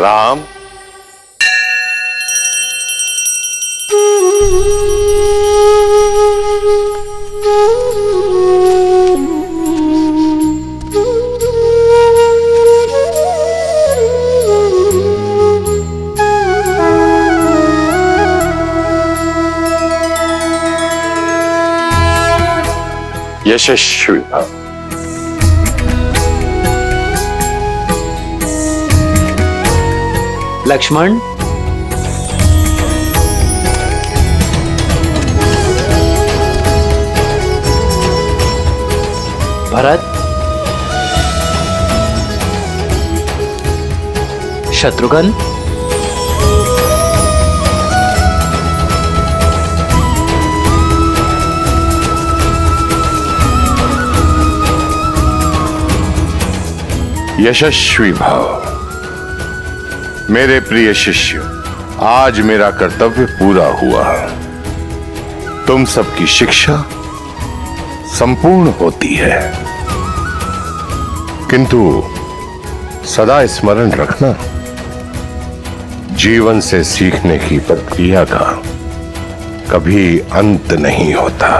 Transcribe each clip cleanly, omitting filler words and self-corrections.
राम, यशस्वी भव। लक्ष्मण, भरत, शत्रुघ्न, यशस्वी भव। मेरे प्रिय शिष्य, आज मेरा कर्तव्य पूरा हुआ। तुम सबकी शिक्षा संपूर्ण होती है, किंतु सदा स्मरण रखना, जीवन से सीखने की प्रक्रिया का कभी अंत नहीं होता।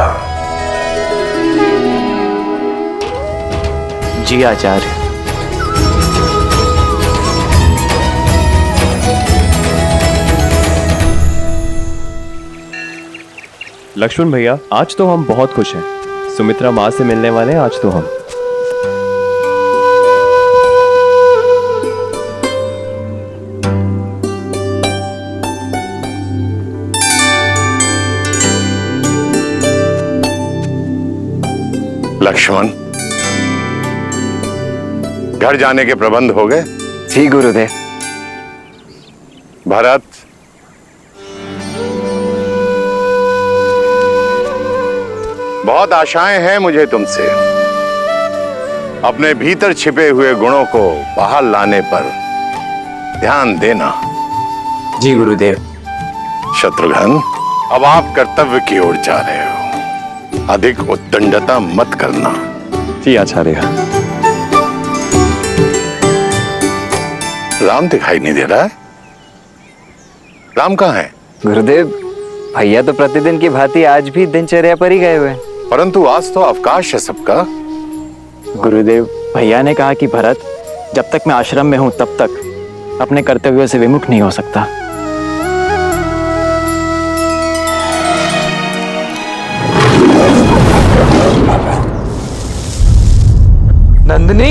जी आचार्य। लक्ष्मण भैया, आज तो हम बहुत खुश हैं। सुमित्रा माँ से मिलने वाले हैं आज तो हम। लक्ष्मण, घर जाने के प्रबंध हो गए? जी गुरुदेव। भरत, बहुत आशाएं हैं मुझे तुमसे। अपने भीतर छिपे हुए गुणों को बाहर लाने पर ध्यान देना। जी गुरुदेव। शत्रुघ्न, अब आप कर्तव्य की ओर जा रहे हो, अधिक उद्दंडता मत करना। जी आचार्य। राम दिखाई नहीं दे रहा है। राम कहाँ है? गुरुदेव, भैया तो प्रतिदिन की भांति आज भी दिनचर्या पर ही गए हुए। परंतु आज तो अवकाश है सबका। गुरुदेव, भैया ने कहा कि भरत, जब तक मैं आश्रम में हूं तब तक अपने कर्तव्यों से विमुख नहीं हो सकता। नंदिनी,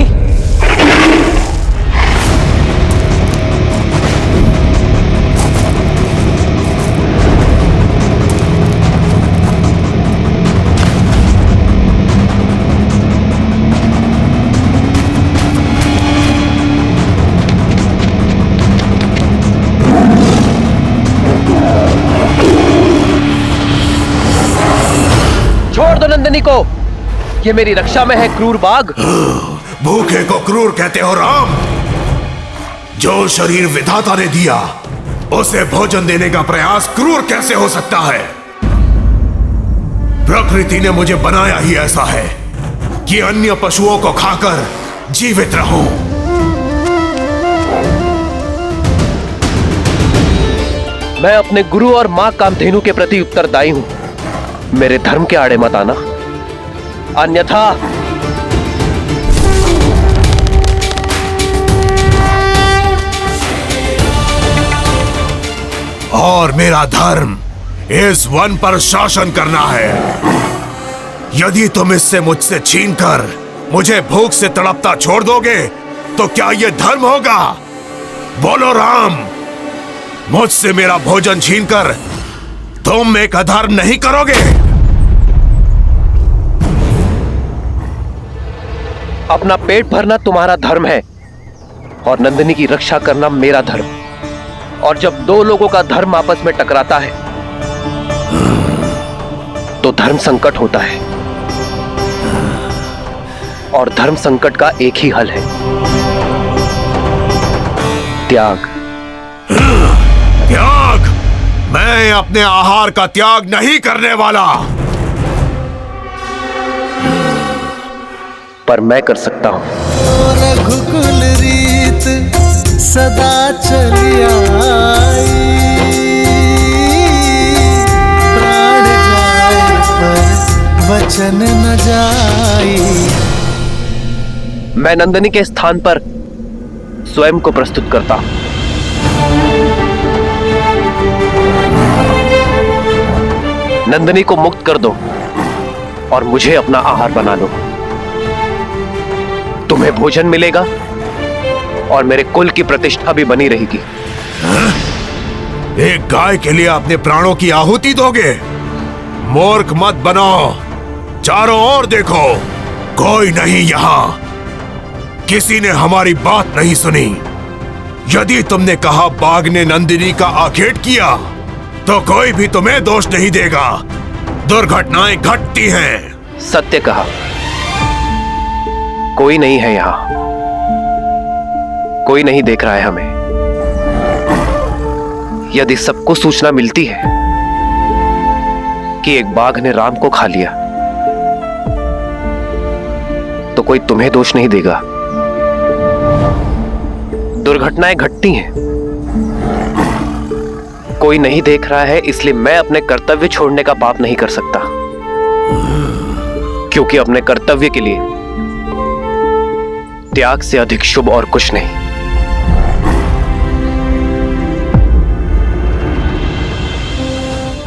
छोड़ दो नंदिनी को, ये मेरी रक्षा में है क्रूर बाघ। भूखे को क्रूर कहते हो राम? जो शरीर विधाता ने दिया उसे भोजन देने का प्रयास क्रूर कैसे हो सकता है? प्रकृति ने मुझे बनाया ही ऐसा है कि अन्य पशुओं को खाकर जीवित रहूं। मैं अपने गुरु और मां कामधेनु के प्रति उत्तरदायी हूं। मेरे धर्म के आड़े मत आना, अन्यथा। और मेरा धर्म इस वन पर शासन करना है। यदि तुम इससे मुझसे छीनकर मुझे भूख से तड़पता छोड़ दोगे तो क्या यह धर्म होगा? बोलो राम, मुझसे मेरा भोजन छीनकर तुम एक अधर्म नहीं करोगे? अपना पेट भरना तुम्हारा धर्म है और नंदिनी की रक्षा करना मेरा धर्म। और जब दो लोगों का धर्म आपस में टकराता है तो धर्म संकट होता है, और धर्म संकट का एक ही हल है, त्याग। त्याग? मैं अपने आहार का त्याग नहीं करने वाला। पर मैं कर सकता हूं। रघुकुल रीत सदा चली आई। प्राण जाए पर वचन न जाई। मैं नंदिनी के स्थान पर स्वयं को प्रस्तुत करता हूं। नंदिनी को मुक्त कर दो और मुझे अपना आहार बना लो। तुम्हें भोजन मिलेगा और मेरे कुल की प्रतिष्ठा भी बनी रहेगी। एक गाय के लिए अपने प्राणों की आहुति दोगे? मूर्ख मत बनो। चारों ओर देखो, कोई नहीं यहाँ। किसी ने हमारी बात नहीं सुनी। यदि तुमने कहा बाघ ने नंदिनी का आखेट किया तो कोई भी तुम्हें दोष नहीं देगा। दुर्घटनाएं घटती हैं। सत्य कहा, कोई नहीं है यहां, कोई नहीं देख रहा है हमें। यदि सबको सूचना मिलती है कि एक बाघ ने राम को खा लिया तो कोई तुम्हें दोष नहीं देगा। दुर्घटनाएं घटती हैं, कोई नहीं देख रहा है, इसलिए मैं अपने कर्तव्य छोड़ने का पाप नहीं कर सकता, क्योंकि अपने कर्तव्य के लिए त्याग से अधिक शुभ और कुछ नहीं।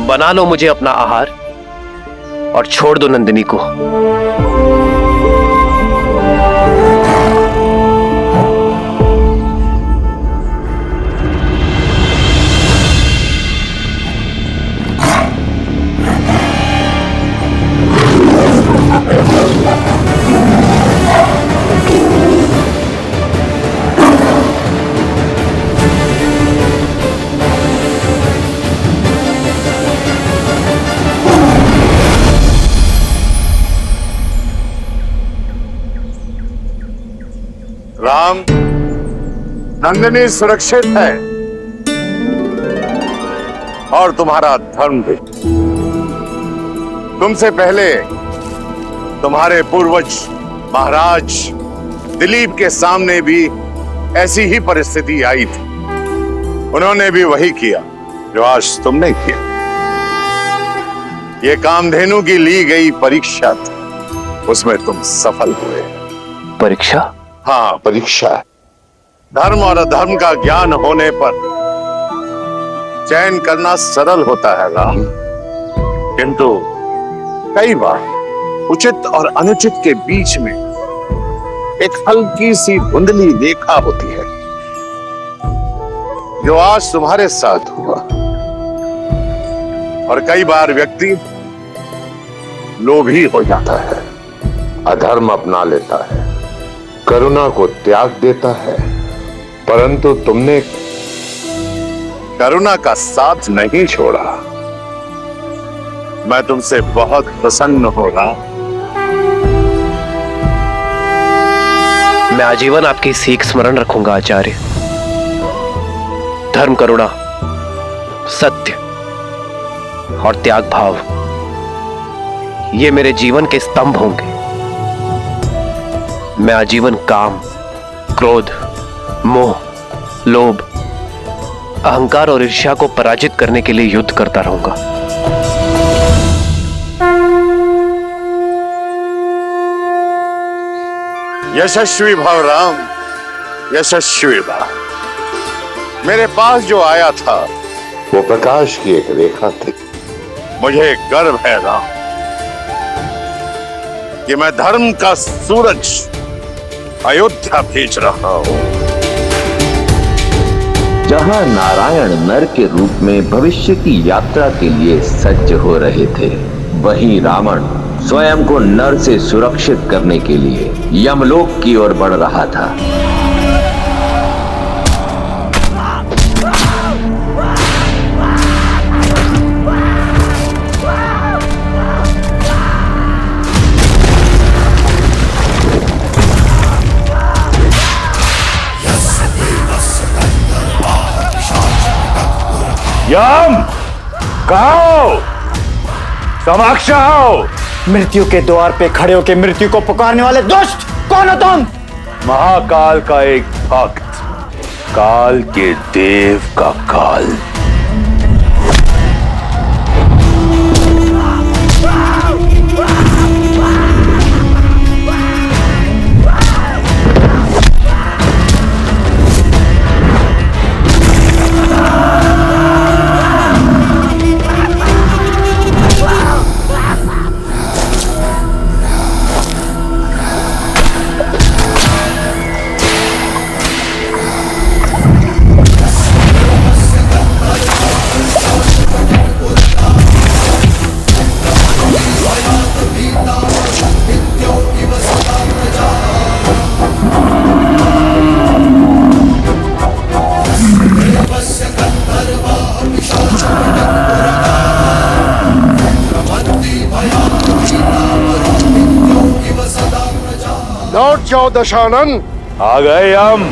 बना लो मुझे अपना आहार और छोड़ दो नंदिनी को। राम, नंदिनी सुरक्षित है और तुम्हारा धर्म भी। तुमसे पहले तुम्हारे पूर्वज महाराज दिलीप के सामने भी ऐसी ही परिस्थिति आई थी। उन्होंने भी वही किया जो आज तुमने किया। ये कामधेनु की ली गई परीक्षा थी, उसमें तुम सफल हुए। परीक्षा? हाँ, परीक्षा। धर्म और अधर्म का ज्ञान होने पर चयन करना सरल होता है राम, किंतु कई बार उचित और अनुचित के बीच में एक हल्की सी धुंधली रेखा होती है, जो आज तुम्हारे साथ हुआ। और कई बार व्यक्ति लोभी हो जाता है, अधर्म अपना लेता है, करुणा को त्याग देता है, परंतु तुमने करुणा का साथ नहीं छोड़ा। मैं तुमसे बहुत प्रसन्न हो रहा। मैं आजीवन आपकी सीख स्मरण रखूंगा आचार्य। धर्म, करुणा, सत्य और त्याग भाव, ये मेरे जीवन के स्तंभ होंगे। मैं आजीवन काम, क्रोध, मोह, लोभ, अहंकार और ईर्ष्या को पराजित करने के लिए युद्ध करता रहूंगा। यशस्वी भव राम, यशस्वी भव। मेरे पास जो आया था वो प्रकाश की एक रेखा थी। मुझे गर्व है राम कि मैं धर्म का सूरज अयोध्या भेज रहा हूं। जहां नारायण नर के रूप में भविष्य की यात्रा के लिए सज्ज हो रहे थे, वहीं रावण स्वयं को नर से सुरक्षित करने के लिए यमलोक की ओर बढ़ रहा था। यम, कहो, समक्ष आओ। मृत्यु के द्वार पे खड़े होकर मृत्यु को पुकारने वाले दुष्ट कौन हो तुम? महाकाल का एक भक्त काल के देव का काल। लौट जाओ दशानन। आ गए हम।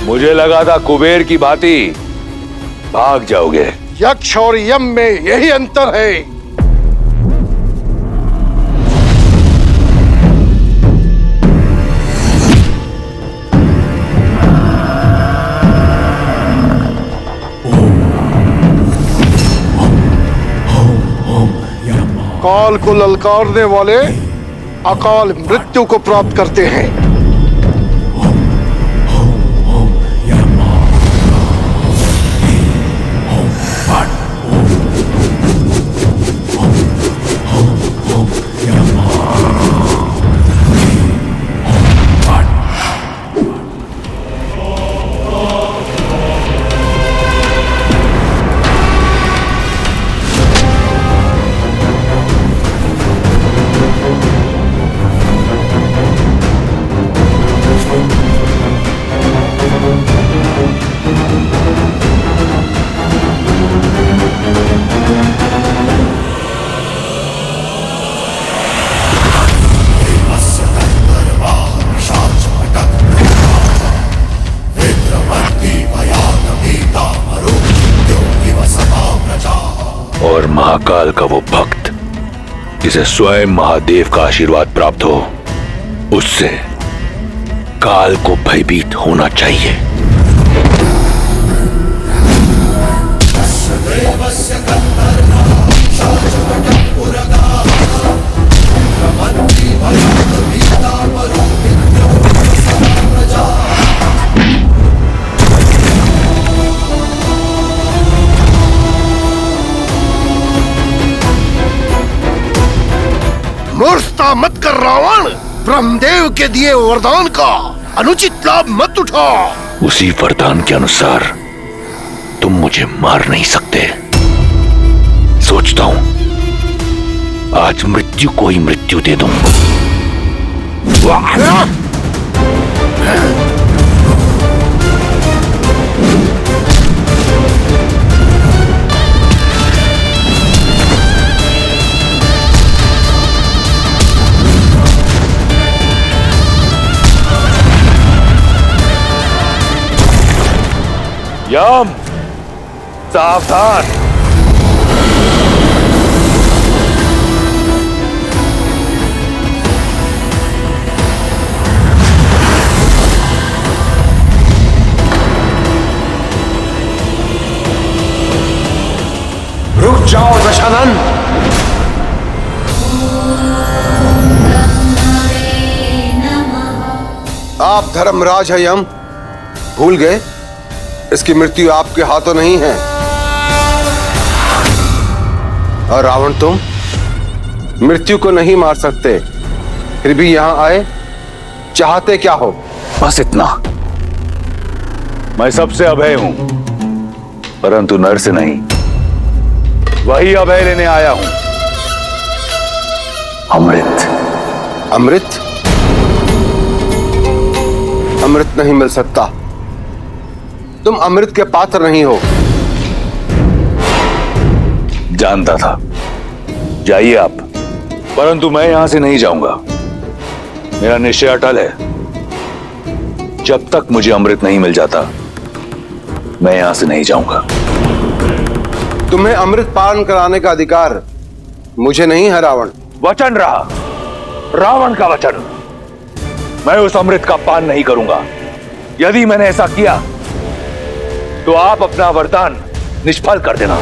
मुझे लगा था कुबेर की भांति भाग जाओगे। यक्ष और यम में यही अंतर है। काल को ललकारने वाले अकाल मृत्यु को प्राप्त करते हैं। और महाकाल का वो भक्त जिसे स्वयं महादेव का आशीर्वाद प्राप्त हो, उससे काल को भयभीत होना चाहिए। मूर्खता मत कर रावण। ब्रह्मदेव के दिए वरदान का अनुचित लाभ मत उठा। उसी वरदान के अनुसार तुम मुझे मार नहीं सकते। सोचता हूं आज मृत्यु को ही मृत्यु दे दूं। यम, सावधान। रुक जाओ दशानन। आप धर्मराज है यम, भूल गए इसकी मृत्यु आपके हाथों नहीं है। और रावण तुम मृत्यु को नहीं मार सकते, फिर भी यहां आए, चाहते क्या हो? बस इतना। मैं सबसे अभय हूं, परंतु नर से नहीं। वही अभय लेने आया हूं, अमृत। अमृत? अमृत नहीं मिल सकता। तुम अमृत के पात्र नहीं हो। जानता था। जाइए आप, परंतु मैं यहां से नहीं जाऊंगा। मेरा निश्चय अटल है। जब तक मुझे अमृत नहीं मिल जाता, मैं यहां से नहीं जाऊंगा। तुम्हें अमृत पान कराने का अधिकार मुझे नहीं है रावण। वचन रहा, रावण का वचन। मैं उस अमृत का पान नहीं करूंगा यदि मैंने ऐसा किया तो आप अपना वरदान निष्फल कर देना।